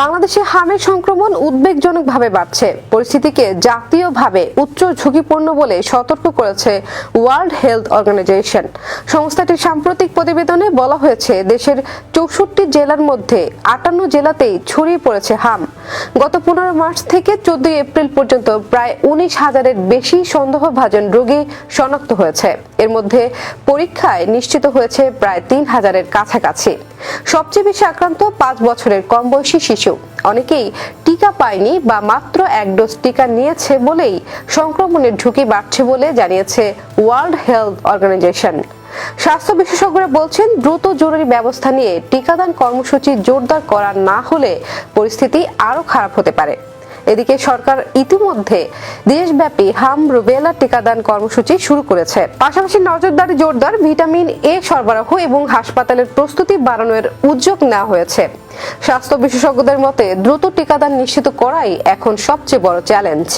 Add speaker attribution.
Speaker 1: বাংলাদেশে হামের সংক্রমণ উদ্বেগজনকভাবে বাড়ছে। পরিস্থিতিকে জাতীয়ভাবে উচ্চ ঝুঁকিপূর্ণ বলে সতর্ক করেছে ওয়ার্ল্ড হেলথ অর্গানাইজেশন। সংস্থাটির সাম্প্রতিক প্রতিবেদনে বলা হয়েছে, দেশের ৬৪ জেলার মধ্যে ৫৮ জেলাতেই ছড়িয়ে পড়েছে হাম। গত ১৫ মার্চ থেকে ১৪ এপ্রিল পর্যন্ত প্রায় ১৯,০০০-এর বেশি সন্দেহভাজন রোগী শনাক্ত হয়েছে। এর মধ্যে পরীক্ষায় নিশ্চিত হয়েছে প্রায় ৩,০০০-এর কাছাকাছি। সবচেয়ে বেশি আক্রান্ত ৫ বছরের কম বয়সী শিশু। অনেকেই টিকা পায়নি বা মাত্র ১ ডোজ টিকা নিয়েছে বলেই সংক্রমণের ঝুঁকি বাড়ছে বলে জানিয়েছে ওয়ার্ল্ড হেলথ অর্গানাইজেশন। স্বাস্থ্য বিশেষজ্ঞরা বলছেন, দ্রুত জরুরি ব্যবস্থা নিয়ে টিকাদান কর্মসূচি জোরদার করা না হলে পরিস্থিতি আরও খারাপ হতে পারে। এদিকে সরকার ইতিমধ্যে দেশব্যাপী হাম রুবেলা টিকাদান কর্মসূচি শুরু করেছে। পাশাপাশি নজরদারি জোরদার, ভিটামিন এ সরবরাহ এবং হাসপাতালের প্রস্তুতি বাড়ানোর উদ্যোগ নেওয়া হয়েছে। স্বাস্থ্য বিশেষজ্ঞদের মতে, দ্রুত টিকাদান নিশ্চিত করাই এখন সবচেয়ে বড় চ্যালেঞ্জ।